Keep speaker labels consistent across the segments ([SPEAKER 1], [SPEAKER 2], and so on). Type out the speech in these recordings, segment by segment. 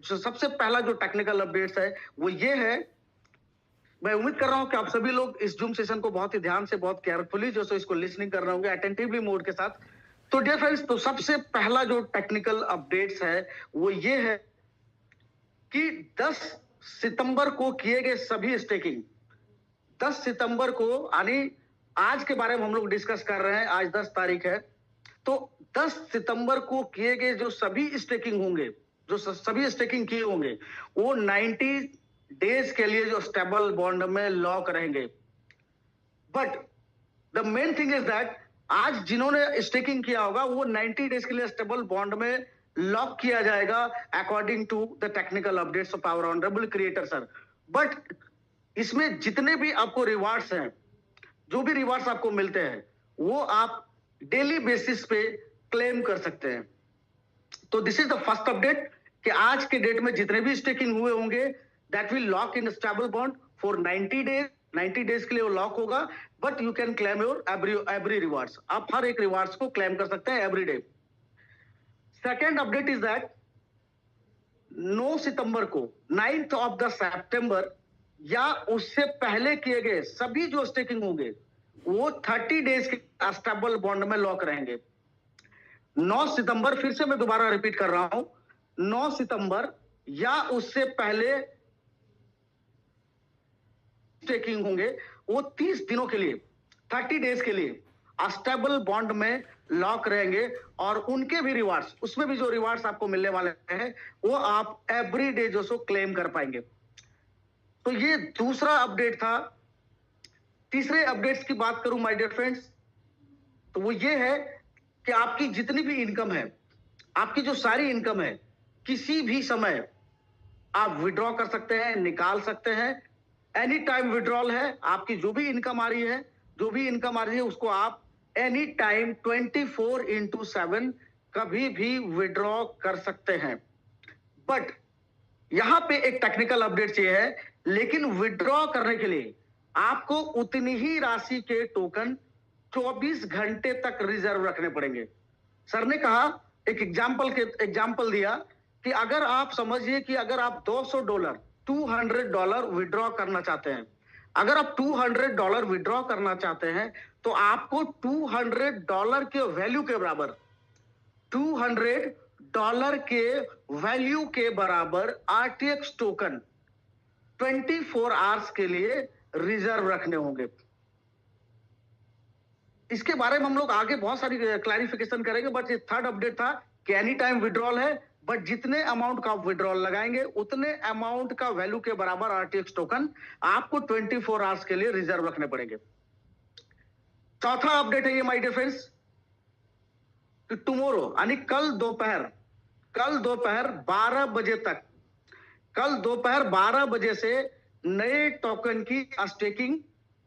[SPEAKER 1] सबसे पहला जो टेक्निकल अपडेट्स है वो ये है। मैं उम्मीद कर रहा हूं कि आप सभी लोग इस जूम सेशन को बहुत ही ध्यान से, बहुत केयरफुली जो सो इसको लिसनिंग कर रहे होंगे, अटेंटिवली मोड के साथ। तो डियर फ्रेंड्स, तो सबसे पहला जो टेक्निकल अपडेट्स है वो ये है कि 10 सितंबर को किए गए सभी स्टेकिंग, 10 सितंबर को, यानी आज के बारे में हम लोग डिस्कस कर रहे हैं, आज 10 तारीख है। तो 10 सितंबर को किए गए जो सभी स्टेकिंग होंगे, जो सभी स्टेकिंग किए होंगे, वो 90 डेज के लिए जो स्टेबल बॉन्ड में लॉक रहेंगे। But the main thing is that आज जिन्होंने स्टेकिंग किया होगा वो 90 डेज के लिए स्टेबल बॉन्ड में लॉक किया जाएगा according to the technical updates of our honourable creator sir. But इसमें जितने भी आपको रिवार्ड्स हैं, जो भी रिवार्ड्स आपको मिलते हैं, वो आप डेली बेसिस पे क्लेम कर सकते हैं। तो this is the first update कि आज के डेट में जितने भी स्टेकिंग हुए होंगे that will lock in stable bond for 90 days. 90 days के लिए वो लॉक होगा, but you can claim your every rewards. आप हर एक रिवार्ड्स को क्लेम कर सकते हैं every day. Second update is that 9 सितंबर को, 9th ऑफ द सितंबर या उससे पहले किए गए सभी जो स्टेकिंग होंगे वो 30 डेज के स्टेबल बॉन्ड में लॉक रहेंगे। 9 सितंबर, फिर से मैं दोबारा रिपीट कर रहा हूं, 9 सितंबर या उससे पहले स्टेकिंग होंगे वो 30 दिनों के लिए, 30 डेज के लिए स्टेबल बॉन्ड में लॉक रहेंगे। और उनके भी रिवार्ड्स, उसमें भी जो रिवार्ड्स आपको मिलने वाले हैं वो आप एवरी डे जो सो क्लेम कर पाएंगे। तो ये दूसरा अपडेट था। तीसरे अपडेट्स की बात करूं माय डियर फ्रेंड्स, तो वो ये है कि आपकी जितनी भी इनकम है, आपकी जो सारी इनकम है, किसी भी समय आप विड्रॉ कर सकते हैं, निकाल सकते हैं। एनी टाइम विड्रॉल है। आपकी जो भी इनकम आ रही है, जो भी इनकम आ रही है उसको आप एनी टाइम 24/7 कभी भी विड्रॉ कर सकते हैं। बट यहां पे एक टेक्निकल अपडेट ये है, लेकिन विड्रॉ करने के लिए आपको उतनी ही राशि के टोकन 24 घंटे तक रिजर्व रखने पड़ेंगे। सर ने कहा, एक एग्जाम्पल दिया कि अगर आप समझिए कि अगर आप $200 $200 विड्रॉ करना चाहते हैं, अगर आप $200 विड्रॉ करना चाहते हैं तो आपको $200 के वैल्यू के बराबर, $200 के वैल्यू के बराबर RTX टोकन 24 आवर्स के लिए रिजर्व रखने होंगे। इसके बारे में हम लोग आगे बहुत सारी क्लैरिफिकेशन करेंगे, बट ये थर्ड अपडेट था कि एनी टाइम विड्रॉल है, बट जितने अमाउंट का आप विड्रॉल लगाएंगे उतने अमाउंट का वैल्यू के बराबर RTX टोकन आपको 24 आवर्स के लिए रिजर्व रखने पड़ेंगे। चौथा अपडेट है ये माय डियर फ्रेंड्स कि टुमारो, यानी कल दोपहर 12 बजे तक, कल दोपहर 12 बजे से नए टोकन की स्टेकिंग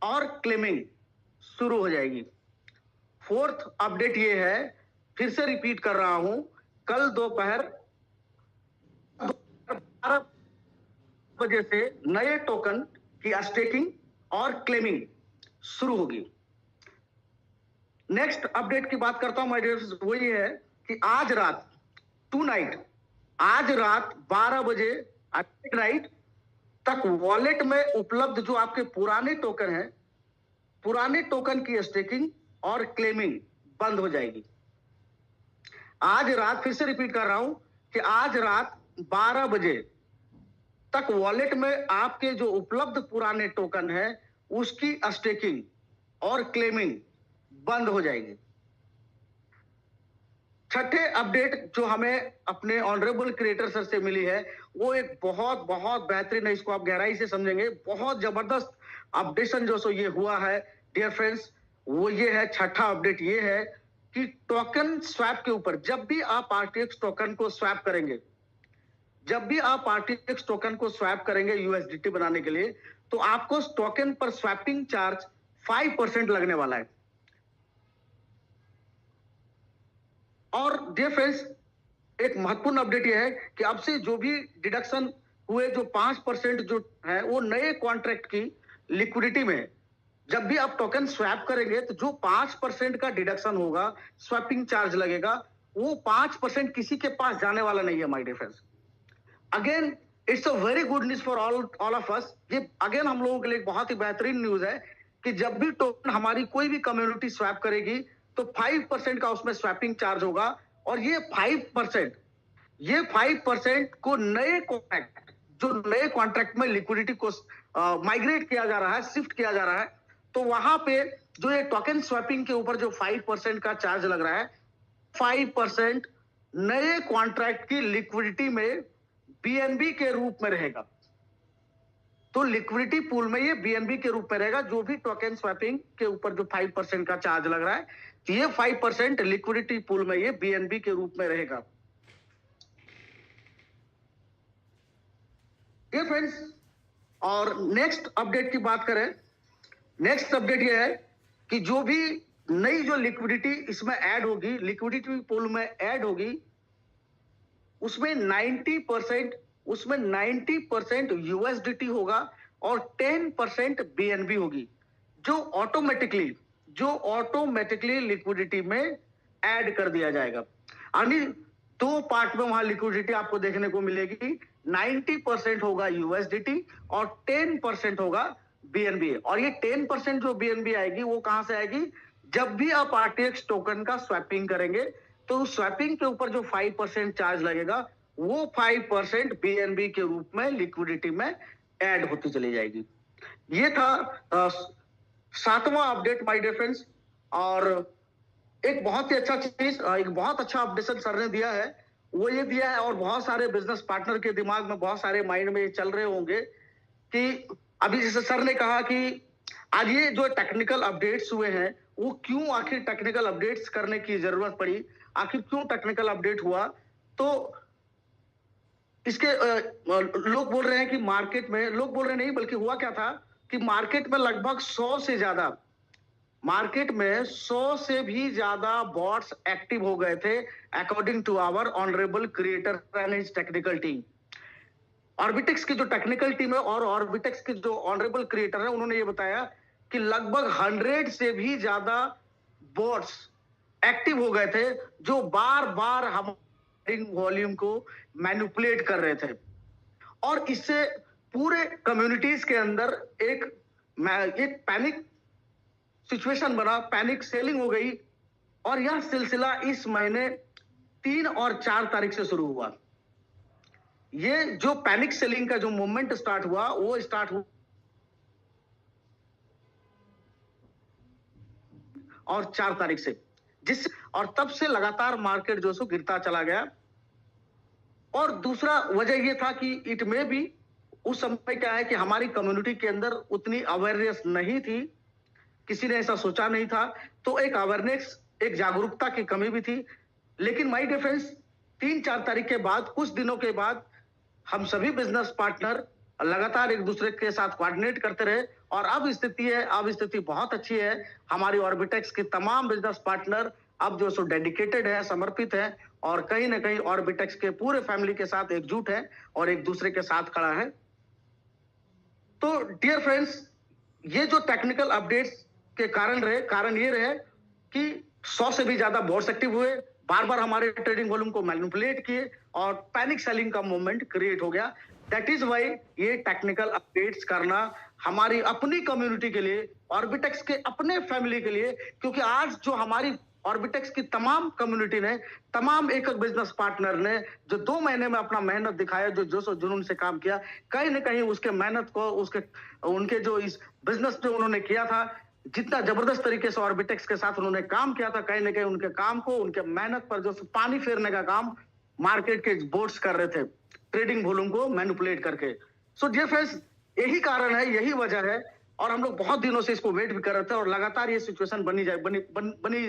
[SPEAKER 1] और क्लेमिंग शुरू हो जाएगी। फोर्थ अपडेट ये है, फिर से रिपीट कर रहा हूं, कल दोपहर 12 बजे से नए टोकन की स्टेकिंग और क्लेमिंग शुरू होगी। नेक्स्ट अपडेट की बात करता हूं माय डियर, वो ये है कि आज रात, टुनाइट, आज रात 12 बजे नाइट तक वॉलेट में उपलब्ध जो आपके पुराने टोकन हैं, पुराने टोकन की स्टेकिंग और क्लेमिंग बंद हो जाएगी। आज रात, फिर से रिपीट कर रहा हूं कि आज रात 12 बजे तक वॉलेट में आपके जो उपलब्ध पुराने टोकन है उसकी स्टेकिंग और क्लेमिंग बंद हो जाएगी। छठे अपडेट जो हमें अपने ऑनरेबल क्रिएटर सर से मिली है वो एक बहुत बहुत बेहतरीन है, इसको आप गहराई से समझेंगे। बहुत जबरदस्त अपडेशन जो सो ये हुआ है डियर फ्रेंड्स, वो ये है, छठा अपडेट ये है कि टोकन स्वैप के ऊपर, जब भी आप RTX टोकन को स्वैप करेंगे, जब भी आप RTX टोकन को स्वैप करेंगे USDT बनाने के लिए, तो आपको टोकन पर स्वैपिंग चार्ज 5% लगने वाला है। और डियर फ्रेंड्स, एक महत्वपूर्ण अपडेट यह है कि अब से जो भी डिडक्शन हुए, जो 5% जो है वो नए कॉन्ट्रैक्ट की लिक्विडिटी में, जब भी आप टोकन स्वैप करेंगे तो जो 5% का डिडक्शन होगा, स्वैपिंग चार्ज लगेगा, वो 5% किसी के पास जाने वाला नहीं है my dear friends. Again it's a very good news for all of us. ये अगेन हम लोगों के लिए बहुत ही बेहतरीन न्यूज है कि जब भी टोकन हमारी कोई भी कम्युनिटी स्वैप करेगी तो 5% का उसमें स्वैपिंग चार्ज होगा। और ये 5% को नए कॉन्ट्रैक्ट, जो नए कॉन्ट्रैक्ट में लिक्विडिटी को माइग्रेट किया जा रहा है, शिफ्ट किया जा रहा है, तो वहां पे जो ये टोकन स्वैपिंग के ऊपर जो 5% का चार्ज लग रहा है, 5% नए कॉन्ट्रैक्ट की लिक्विडिटी में बीएनबी के रूप में रहेगा। तो लिक्विडिटी पूल में ये बीएनबी के रूप में रहेगा। जो भी टोकन स्वैपिंग के ऊपर जो 5% का चार्ज लग रहा है, ये 5% लिक्विडिटी पूल में ये बीएनबी के रूप में रहेगा। ये फ्रेंड्स, और नेक्स्ट अपडेट की बात करें, नेक्स्ट अपडेट ये है कि जो भी नई जो लिक्विडिटी इसमें ऐड होगी, लिक्विडिटी पूल में ऐड होगी, उसमें 90% यूएसडीटी होगा और 10% बीएनबी होगी, जो ऑटोमेटिकली लिक्विडिटी में ऐड कर दिया जाएगा। यानी दो पार्ट में वहां लिक्विडिटी आपको देखने को मिलेगी। 90% होगा यूएसडीटी और 10% होगा बीएनबी। और ये 10% जो बीएनबी आएगी वो कहां से आएगी? जब भी आप आरटीएक्स टोकन का स्वैपिंग करेंगे तो स्वैपिंग के ऊपर जो 5% चार्ज लगेगा वो 5% बीएनबी के रूप में लिक्विडिटी में ऐड होती चली जाएगी। ये था 7वां अपडेट माय डियर फ्रेंड्स। और एक बहुत ही अच्छा चीज, एक बहुत अच्छा अपडेशन सर ने दिया है, वो ये दिया है, और बहुत सारे बिजनेस पार्टनर के दिमाग में, बहुत सारे माइंड में चल रहे होंगे कि अभी जैसे सर ने कहा कि आज ये जो टेक्निकल अपडेट्स हुए हैं, वो क्यों आखिर टेक्निकल अपडेट्स करने की जरूरत पड़ी, आखिर क्यों टेक्निकल अपडेट हुआ। तो इसके लोग बोल रहे हैं कि मार्केट में, लोग बोल रहे नहीं बल्कि हुआ क्या था कि मार्केट में लगभग 100 से ज्यादा, मार्केट में 100 से भी ज्यादा बॉट्स एक्टिव हो गए थे according to our honourable creator and his technical team. Orbitex की जो टेक्निकल टीम है और ऑर्बिटेक्स के जो ऑनरेबल क्रिएटर है, उन्होंने ये बताया कि लगभग 100 से भी ज्यादा बॉट्स एक्टिव हो गए थे जो बार बार हमारे वॉल्यूम को मैनिपुलेट कर रहे थे। और इससे पूरे कम्युनिटीज के अंदर एक पैनिक सिचुएशन बना, पैनिक सेलिंग हो गई। और यह सिलसिला इस महीने 3 और 4 तारीख से शुरू हुआ। ये जो पैनिक सेलिंग का जो मूवमेंट स्टार्ट हुआ, वो स्टार्ट हुआ और 4 तारीख से, और तब से लगातार मार्केट जो सो गिरता चला गया। और दूसरा वजह ये था कि इट में भी उस समय क्या है कि हमारी कम्युनिटी के अंदर उतनी अवेयरनेस नहीं थी, किसी ने ऐसा सोचा नहीं था, तो एक अवेयरनेस, एक जागरूकता की कमी भी थी। लेकिन माय डियर फ्रेंड्स, 3-4 तारीख के बाद, कुछ दिनों के बाद, हम सभी बिजनेस पार्टनर लगातार एक दूसरे के साथ कोऑर्डिनेट करते रहे और अब स्थिति बहुत अच्छी है। हमारी ऑर्बिटेक्स के तमाम बिजनेस पार्टनर अब जो सो डेडिकेटेड है, समर्पित है और कहीं ना कहीं ऑर्बिटेक्स के पूरे फैमिली के साथ एकजुट है और एक दूसरे के साथ खड़ा है। तो डियर फ्रेंड्स, ये जो टेक्निकल अपडेट्स के कारण ये रहे कि 100 से भी ज्यादा बोर्ड्स एक्टिव हुए, बार बार हमारे ट्रेडिंग वॉल्यूम को मैनिपुलेट किए और पैनिक सेलिंग का मूवमेंट क्रिएट हो गया। दैट इज वाई ये टेक्निकल अपडेट्स करना हमारी अपनी कम्युनिटी के लिए, ऑर्बिटेक्स के अपने फैमिली के लिए, क्योंकि आज जो हमारी ऑर्बिटेक्स की तमाम कम्युनिटी ने, तमाम एक बिजनेस पार्टनर ने जो 2 महीने में अपना मेहनत दिखाया, जो जोश और जुनून से काम किया, कहीं ना कहीं उसके मेहनत को, उनके जो इस बिजनेस जो उन्होंने किया था, जितना जबरदस्त तरीके से ऑर्बिटेक्स के साथ उन्होंने काम किया था, कहीं ना कहीं उनके काम को, उनके मेहनत पर जो पानी फेरने का काम मार्केट के बोर्ड्स कर रहे थे, ट्रेडिंग वॉल्यूम को मैनिपुलेट करके। सो डियर फ्रेंड्स, यही कारण है, यही वजह है, और हम लोग बहुत दिनों से इसको वेट भी कर रहे थे और लगातार ये सिचुएशन बनी जा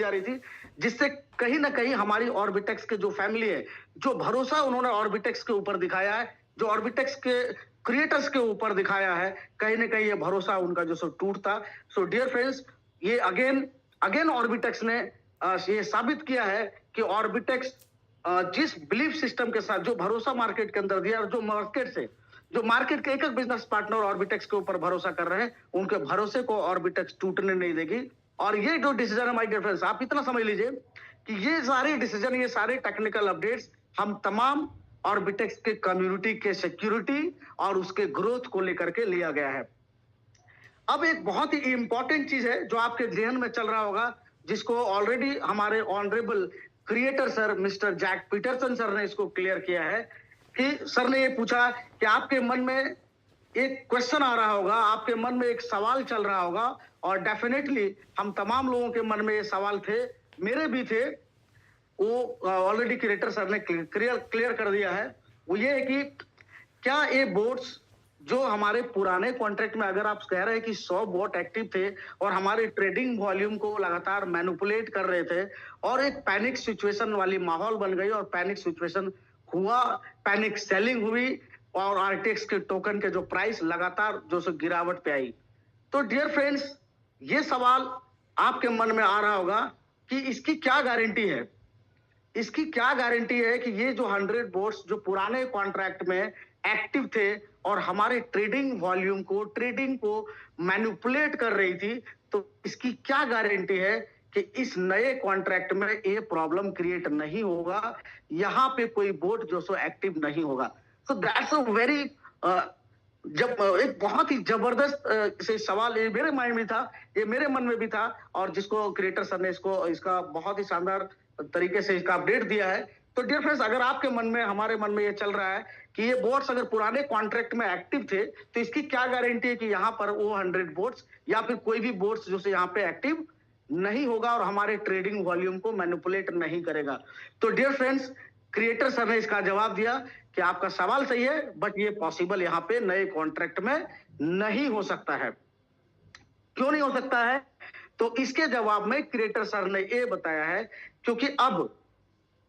[SPEAKER 1] रही थी, जिससे कहीं ना कहीं हमारी ऑर्बिटेक्स के जो फैमिली है, जो भरोसा उन्होंने ऑर्बिटेक्स के ऊपर दिखाया है, जो ऑर्बिटेक्स के क्रिएटर्स के ऊपर दिखाया है, कहीं ना कहीं ये भरोसा उनका जो सो टूटता। सो डियर फ्रेंड्स, ये अगेन ऑर्बिटेक्स ने ये साबित किया है कि ऑर्बिटेक्स जिस बिलीफ सिस्टम के साथ, जो भरोसा मार्केट के अंदर दिया, और जो मार्केट के एक बिजनेस पार्टनर ऑर्बिटेक्स के ऊपर भरोसा कर रहे हैं, उनके भरोसे को ऑर्बिटेक्स टूटने नहीं देगी। और ये जो डिसीजन है माय डियर फ्रेंड्स, आप इतना समझ लीजिए कि ये सारे डिसीजन, ये सारे टेक्निकल अपडेट्स हम तमाम ऑर्बिटेक्स के कम्युनिटी के सिक्योरिटी और उसके ग्रोथ को लेकर के लिया गया है। अब एक बहुत ही इंपॉर्टेंट चीज है जो आपके ध्यान में चल रहा होगा, जिसको ऑलरेडी हमारे honourable creator sir mister Jack Peterson sir ने इसको क्लियर किया है कि सर ने ये पूछा कि आपके मन में एक क्वेश्चन आ रहा होगा, आपके मन में एक सवाल चल रहा होगा, और डेफिनेटली हम तमाम लोगों के मन में ये सवाल थे, मेरे भी थे, वो ऑलरेडी क्रिएटर सर ने क्लियर कर दिया है। वो ये है कि क्या ये बोट्स जो हमारे पुराने कॉन्ट्रैक्ट में, अगर आप कह रहे हैं कि 100 बोट एक्टिव थे और हमारे ट्रेडिंग वॉल्यूम को लगातार मैनिपुलेट कर रहे थे और एक पैनिक सिचुएशन वाली माहौल बन गई और पैनिक सिचुएशन हुआ, पैनिक सेलिंग हुई और आरटीएक्स के टोकन के जो प्राइस लगातार जो सो गिरावट पे आई, तो डियर फ्रेंड्स, ये सवाल आपके मन में आ रहा होगा कि इसकी क्या गारंटी है, इसकी क्या गारंटी है कि ये जो 100 बोट्स जो पुराने कॉन्ट्रैक्ट में एक्टिव थे और हमारे ट्रेडिंग वॉल्यूम को, ट्रेडिंग को मैनिपुलेट कर रही थी, तो इसकी क्या गारंटी है कि इस नए कॉन्ट्रैक्ट में ये प्रॉब्लम क्रिएट नहीं होगा, यहाँ पे कोई बोट जो सो एक्टिव नहीं होगा। सो दैट्स अ वेरी जब एक बहुत ही जबरदस्त से सवाल ये मेरे माइंड में था, ये मेरे मन में भी था, और जिसको क्रिएटर सर ने इसका बहुत ही शानदार तरीके से इसका अपडेट दिया है। तो डियर फ्रेंड्स, अगर आपके मन में, हमारे मन में ये चल रहा है कि ये बोट्स अगर पुराने कॉन्ट्रैक्ट में एक्टिव थे, तो इसकी क्या गारंटी है कि यहाँ पर वो 100 बोट्स या फिर कोई भी बोट्स जो से यहाँ पे एक्टिव नहीं होगा और हमारे ट्रेडिंग वॉल्यूम को मैनिपुलेट नहीं करेगा। तो डियर फ्रेंड्स, क्रिएटर सर ने इसका जवाब दिया कि आपका सवाल सही है, बट ये पॉसिबल यहाँ पे नए कॉन्ट्रैक्ट में नहीं हो सकता है। क्यों नहीं हो सकता है? तो इसके जवाब में क्रिएटर सर ने ये बताया है, क्योंकि अब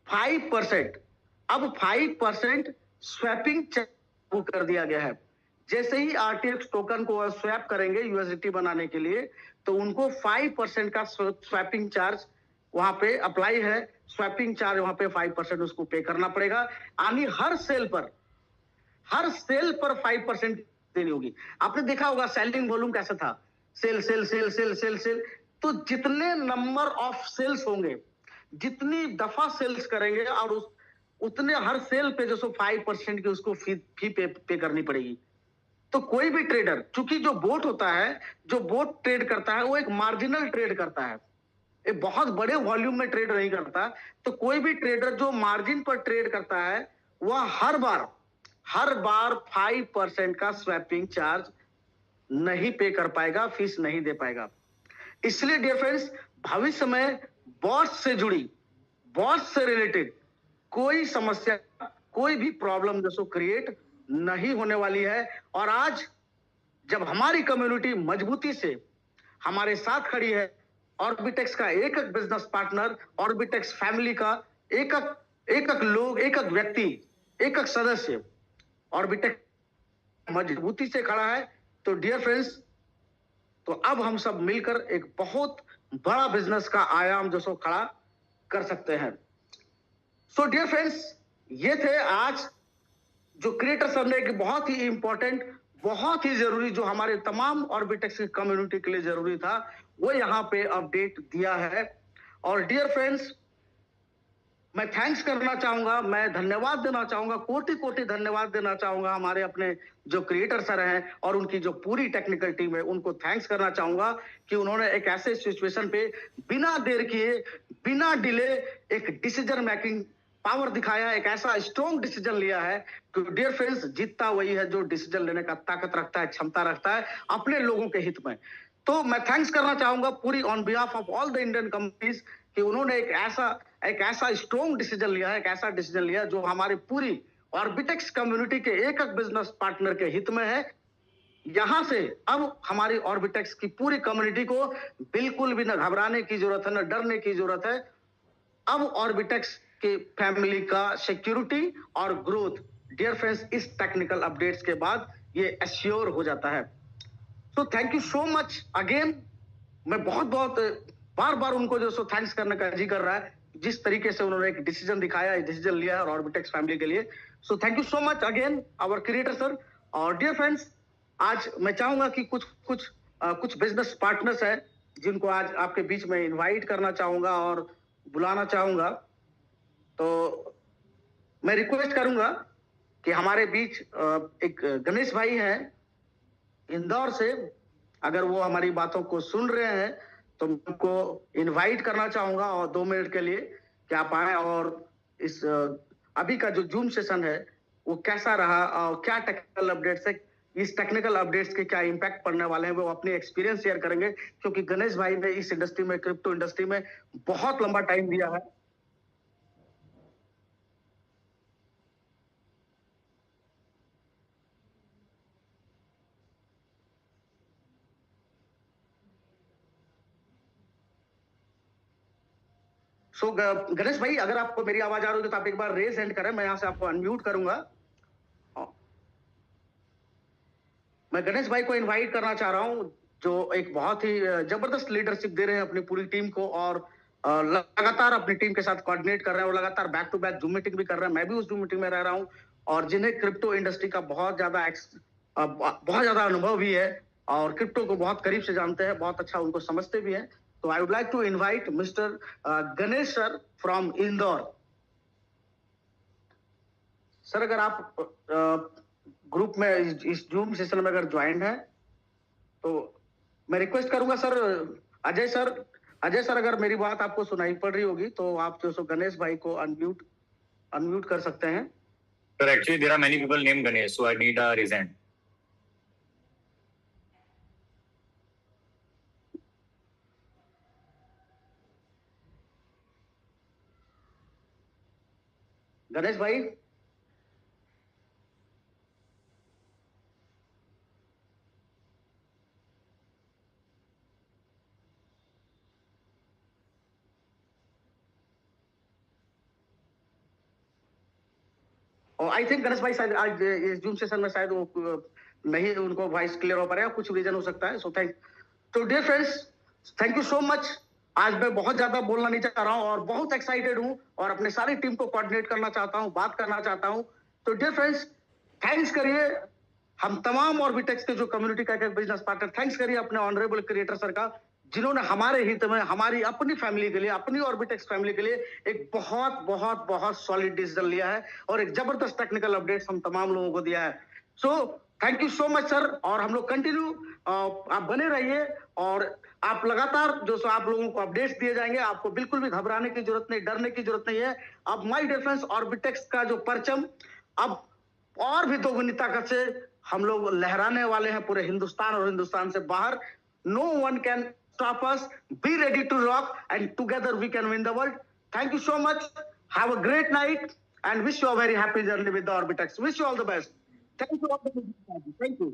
[SPEAKER 1] 5% स्वैपिंग चालू कर दिया गया है। जैसे ही आरटीएक्स टोकन को स्वैप करेंगे यूएसडीटी बनाने के लिए, तो उनको 5% का स्वैपिंग चार्ज वहां पे अप्लाई है। स्वैपिंग चार्ज वहां पे 5% उसको पे करना पड़ेगा, यानी हर सेल पर 5% देनी होगी। आपने देखा होगा सेलिंग वॉल्यूम कैसा था, sale sale sale sale sale sale, तो जितने नंबर ऑफ सेल्स होंगे, जितनी दफा सेल्स करेंगे, और उतने हर सेल पे जो सो 5% की उसको फी पे करनी पड़ेगी। तो कोई भी ट्रेडर, चूंकि जो बोट होता है, जो बोट ट्रेड करता है, वो एक मार्जिनल ट्रेड करता है, एक बहुत बड़े वॉल्यूम में ट्रेड नहीं करता। तो कोई भी ट्रेडर जो मार्जिन पर ट्रेड करता है, वह हर बार 5% का स्वैपिंग चार्ज नहीं पे कर पाएगा, फीस नहीं दे पाएगा। इसलिए डियर फ्रेंड्स, भविष्य में बॉट्स से जुड़ी, बॉट्स से रिलेटेड कोई समस्या, कोई भी प्रॉब्लम जो सो क्रिएट नहीं होने वाली है। और आज जब हमारी कम्युनिटी मजबूती से हमारे साथ खड़ी है, ऑर्बिटेक्स का एक एक बिजनेस पार्टनर, ऑर्बिटेक्स फैमिली का एक एक लोग, एक एक व्यक्ति, एक एक सदस्य ऑर्बिटेक्स मजबूती से खड़ा है, तो डियर फ्रेंड्स, तो अब हम सब मिलकर एक बहुत बड़ा बिजनेस का आयाम जो सो खड़ा कर सकते हैं। सो डियर फ्रेंड्स, ये थे आज जो क्रिएटर सर ने एक बहुत ही इंपॉर्टेंट, बहुत ही जरूरी, जो हमारे तमाम ऑर्बिटेक्स की कम्युनिटी के लिए जरूरी था, वो यहाँ पे अपडेट दिया है। और डियर फ्रेंड्स, मैं थैंक्स करना चाहूंगा, मैं धन्यवाद देना चाहूंगा, कोटि कोटि धन्यवाद देना चाहूंगा हमारे अपने जो क्रिएटर सर हैं और उनकी जो पूरी टेक्निकल टीम है, उनको थैंक्स करना चाहूंगा कि उन्होंने एक ऐसे सिचुएशन पे बिना देर किए, बिना डिले एक डिसीजन मेकिंग पावर दिखाया, एक ऐसा स्ट्रॉन्ग डिसीजन लिया है। तो डियर फ्रेंड्स, जीतता वही है जो डिसीजन लेने का ताकत रखता है, क्षमता रखता है अपने लोगों के हित में। तो मैं थैंक्स करना चाहूंगा पूरी on behalf of all the Indian companies कि उन्होंने एक ऐसा स्ट्रॉन्ग डिसीजन लिया है, एक ऐसा डिसीजन लिया जो हमारी पूरी ऑर्बिटेक्स कम्युनिटी के एक एक बिजनेस पार्टनर के हित में है। यहां से अब हमारी ऑर्बिटेक्स की पूरी कम्युनिटी को बिल्कुल भी न घबराने की जरूरत है, न डरने की जरूरत है। अब ऑर्बिटेक्स के फैमिली का सिक्योरिटी और ग्रोथ, डियर फ्रेंड्स, इस टेक्निकल अपडेट्स के बाद ये एश्योर हो जाता है। सो thank you so much again. मैं बहुत बार उनको जो सो थैंक्स करने का जी कर रहा है, जिस तरीके से उन्होंने एक डिसीजन दिखाया, डिसीजन लिया है ऑर्बिटेक्स फैमिली के लिए। So thank you so much again our creator sir. और डियर फ्रेंड्स, आज मैं चाहूंगा कि कुछ बिजनेस पार्टनर्स है जिनको आज आपके बीच में इनवाइट करना चाहूंगा और बुलाना चाहूंगा। तो मैं रिक्वेस्ट करूंगा कि हमारे बीच एक गणेश भाई हैं इंदौर से, अगर वो हमारी बातों को सुन रहे हैं तो मैं उनको इनवाइट करना चाहूंगा और 2 मिनट के लिए कि आप आए और इस अभी का जो जूम सेशन है वो कैसा रहा और क्या टेक्निकल अपडेट्स है, इस टेक्निकल अपडेट्स के क्या इम्पैक्ट पड़ने वाले हैं, वो अपने एक्सपीरियंस शेयर करेंगे, क्योंकि गणेश भाई ने इस इंडस्ट्री में, क्रिप्टो इंडस्ट्री में बहुत लंबा टाइम दिया है। सो गणेश भाई, अगर आपको मेरी आवाज आ रही है तो आप एक बार रेज हैंड करें, मैं यहाँ से आपको अनम्यूट करूंगा। मैं गणेश भाई को इनवाइट करना चाह रहा हूँ, जो एक बहुत ही जबरदस्त लीडरशिप दे रहे हैं अपनी पूरी टीम को, और लगातार अपनी टीम के साथ कोऑर्डिनेट कर रहे हैं और लगातार back to back Zoom meeting भी कर रहे हैं। मैं भी उस जूम मीटिंग में रह रहा हूँ, और जिन्हें क्रिप्टो इंडस्ट्री का बहुत ज्यादा अनुभव भी है और क्रिप्टो को बहुत करीब से जानते हैं, बहुत अच्छा उनको समझते भी हैं। तो I would like to invite mister Ganesh sir from Indore. Sir, अगर आप ग्रुप में इस जूम सेशन में अगर ज्वाइन है तो मैं रिक्वेस्ट करूंगा सर, अजय सर अगर मेरी बात आपको सुनाई पड़ रही होगी तो आप जो सो गणेश भाई को अनम्यूट कर सकते हैं।
[SPEAKER 2] Sir, actually there are many people name Ganesh, so I need a reason.
[SPEAKER 1] Ganesh भाई, और आई थिंक गणेश भाई शायद आज इस जूम सेशन में शायद वो नहीं, उनको वॉइस क्लियर हो पा रहा है, कुछ रीजन हो सकता है। So dear friends, thank you so much. आज मैं बहुत ज्यादा बोलना नहीं चाह रहा हूँ और बहुत एक्साइटेड हूँ और अपने सारी टीम को कोऑर्डिनेट करना चाहता हूँ, बात करना चाहता हूँ। तो डियर फ्रेंड्स, थैंक्स करिए हम तमाम ऑर्बिटेक्स के जो कम्युनिटी का बिजनेस पार्टनर, थैंक्स करिए अपने ऑनरेबल क्रिएटर सर का, जिन्होंने हमारे हित में, हमारी अपनी फैमिली के लिए, अपनी ऑर्बिटेक्स फैमिली के लिए एक बहुत बहुत बहुत सॉलिड डिसीजन लिया है और एक जबरदस्त टेक्निकल अपडेट्स हम तमाम लोगों को दिया है। सो thank you so much sir, और हम लोग कंटिन्यू, आप बने रहिए और आप लगातार जो सो आप लोगों को अपडेट्स दिए जाएंगे। आपको बिल्कुल भी घबराने की जरूरत नहीं, डरने की जरूरत नहीं है। अब माय डिफेंस ऑर्बिटेक्स का जो परचम अब और भी दोगुनी ताकत से हम लोग लहराने वाले हैं पूरे हिंदुस्तान और हिंदुस्तान से बाहर। No one can stop us. Be ready to rock, and together we can win the world. Thank you so much. Have a great night and wish you a very happy journey with the Orbitex. Wish you all the best. Thank you all. Thank you.